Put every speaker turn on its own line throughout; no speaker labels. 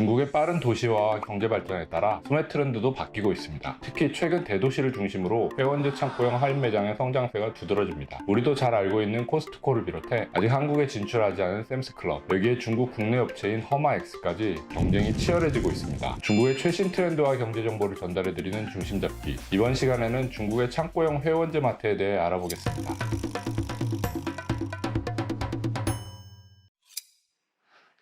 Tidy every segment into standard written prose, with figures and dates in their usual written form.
중국의 빠른 도시화와 경제 발전에 따라 소매 트렌드도 바뀌고 있습니다. 특히 최근 대도시를 중심으로 회원제 창고형 할인 매장의 성장세가 두드러집니다. 우리도 잘 알고 있는 코스트코를 비롯해 아직 한국에 진출하지 않은 샘스클럽, 여기에 중국 국내 업체인 허마엑스까지 경쟁이 치열해지고 있습니다. 중국의 최신 트렌드와 경제 정보를 전달해드리는 중심잡기. 이번 시간에는 중국의 창고형 회원제 마트에 대해 알아보겠습니다.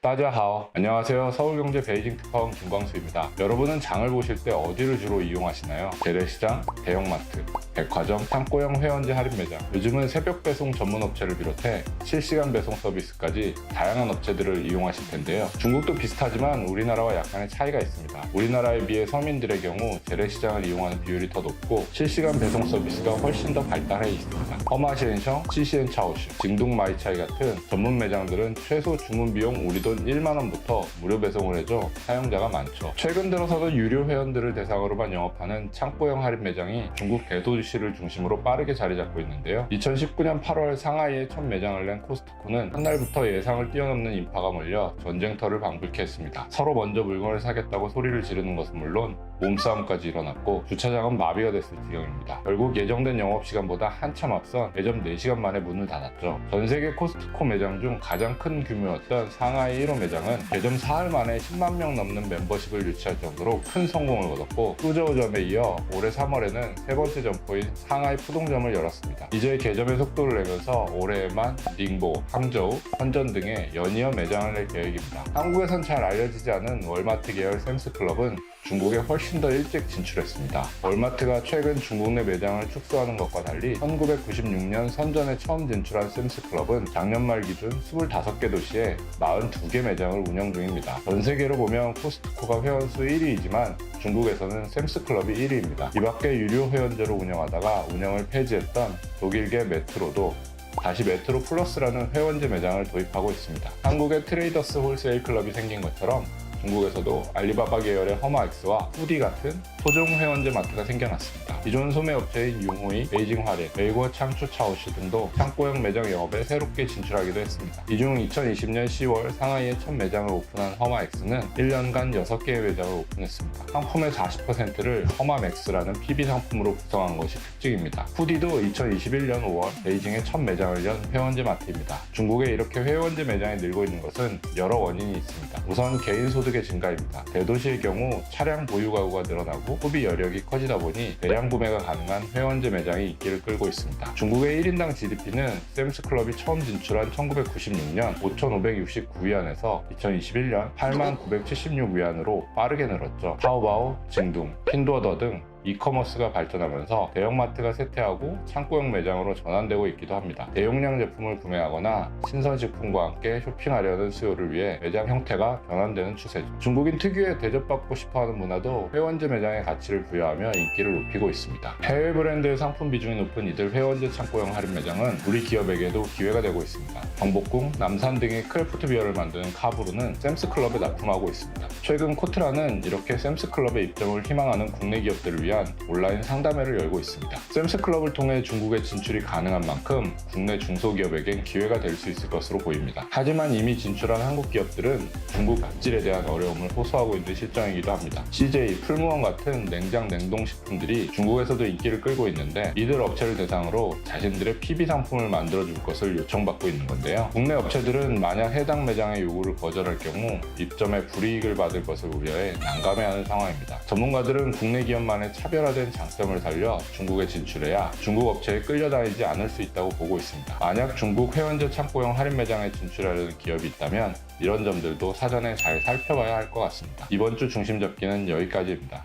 따자하오. 안녕하세요. 서울경제 베이징 특파원 김광수입니다. 여러분은 장을 보실 때 어디를 주로 이용하시나요? 재래시장, 대형마트, 백화점, 창고형 회원제 할인 매장. 요즘은 새벽 배송 전문 업체를 비롯해 실시간 배송 서비스까지 다양한 업체들을 이용하실 텐데요. 중국도 비슷하지만 우리나라와 약간의 차이가 있습니다. 우리나라에 비해 서민들의 경우 재래시장을 이용하는 비율이 더 높고 실시간 배송 서비스가 훨씬 더 발달해 있습니다. 허마시엔성, CCN 차오시, 징둥마이차이 같은 전문 매장들은 최소 주문 비용 우리 돈 1만원부터 무료 배송을 해줘 사용자가 많죠. 최근 들어서도 유료 회원들을 대상으로만 영업하는 창고형 할인 매장이 중국 대도시를 중심으로 빠르게 자리 잡고 있는데요. 2019년 8월 상하이에 첫 매장을 낸 코스트코는 한날부터 예상을 뛰어넘는 인파가 몰려 전쟁터를 방불케 했습니다. 서로 먼저 물건을 사겠다고 소리를 지르는 것은 물론 몸싸움까지 일어났고 주차장은 마비가 됐을 지경입니다. 결국 예정된 영업시간보다 한참 앞선 매점 4시간 만에 문을 닫았죠. 전세계 코스트코 매장 중 가장 큰 규모였던 상하이 1호 매장은 개점 사흘 만에 10만 명 넘는 멤버십을 유치할 정도로 큰 성공을 거뒀고 수저우점에 이어 올해 3월에는 세 번째 점포인 상하이 푸동점을 열었습니다. 이제 개점의 속도를 내면서 올해에만 닝보, 항저우, 선전 등의 연이어 매장을 낼 계획입니다. 한국에선 잘 알려지지 않은 월마트 계열 샘스클럽은 중국에 훨씬 더 일찍 진출했습니다. 월마트가 최근 중국 내 매장을 축소하는 것과 달리 1996년 선전에 처음 진출한 샘스클럽은 작년 말 기준 25개 도시에 42개 매장을 운영 중입니다. 전 세계로 보면 코스트코가 회원수 1위이지만 중국에서는 샘스클럽이 1위입니다. 이 밖에 유료 회원제로 운영하다가 운영을 폐지했던 독일계 메트로도 다시 메트로 플러스라는 회원제 매장을 도입하고 있습니다. 한국의 트레이더스 홀세일 클럽이 생긴 것처럼 중국에서도 알리바바 계열의 허마엑스와 후디 같은 소종 회원제 마트가 생겨났습니다. 기존 소매업체인 융호이, 베이징 화린, 웨이고 창추 차오시 등도 창고형 매장 영업에 새롭게 진출하기도 했습니다. 이 중 2020년 10월 상하이에 첫 매장을 오픈한 허마엑스는 1년간 6개의 매장을 오픈했습니다. 상품의 40%를 허마맥스라는 PB 상품으로 구성한 것이 특징입니다. 후디도 2021년 5월 베이징에 첫 매장을 연 회원제 마트입니다. 중국에 이렇게 회원제 매장이 늘고 있는 것은 여러 원인이 있습니다. 우선 개인 소득의 증가입니다. 대도시의 경우 차량 보유 가구가 늘어나고 소비 여력이 커지다 보니 대량 구매가 가능한 회원제 매장이 인기를 끌고 있습니다. 중국의 1인당 GDP는 샘스클럽이 처음 진출한 1996년 5,569위안에서 2021년 88,976위안으로 빠르게 늘었죠. 타오바오, 징둥, 핀두어더 등 이커머스가 발전하면서 대형마트가 쇠퇴하고 창고형 매장으로 전환되고 있기도 합니다. 대용량 제품을 구매하거나 신선식품과 함께 쇼핑하려는 수요를 위해 매장 형태가 변환되는 추세죠. 중국인 특유의 대접받고 싶어하는 문화도 회원제 매장의 가치를 부여하며 인기를 높이고 있습니다. 해외 브랜드의 상품 비중이 높은 이들 회원제 창고형 할인 매장은 우리 기업에게도 기회가 되고 있습니다. 경복궁, 남산 등의 크래프트 비어를 만드는 카브루는 샘스클럽에 납품하고 있습니다. 최근 코트라는 이렇게 샘스클럽에 입점을 희망하는 국내 기업들을 위한 온라인 상담회를 열고 있습니다. 샘스클럽을 통해 중국에 진출이 가능한 만큼 국내 중소기업에겐 기회가 될 수 있을 것으로 보입니다. 하지만 이미 진출한 한국 기업들은 중국 갑질에 대한 어려움을 호소하고 있는 실정이기도 합니다. CJ, 풀무원 같은 냉장 냉동식품들이 중국에서도 인기를 끌고 있는데 이들 업체를 대상으로 자신들의 PB 상품을 만들어줄 것을 요청받고 있는 건데요. 국내 업체들은 만약 해당 매장의 요구를 거절할 경우 입점에 불이익을 받을 것을 우려해 난감해하는 상황입니다. 전문가들은 국내 기업만의 차별화된 장점을 살려 중국에 진출해야 중국 업체에 끌려다니지 않을 수 있다고 보고 있습니다. 만약 중국 회원제 창고형 할인 매장에 진출하려는 기업이 있다면 이런 점들도 사전에 잘 살펴봐야 할 것 같습니다. 이번 주 중심 잡기는 여기까지입니다.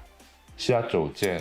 시아쪼 젠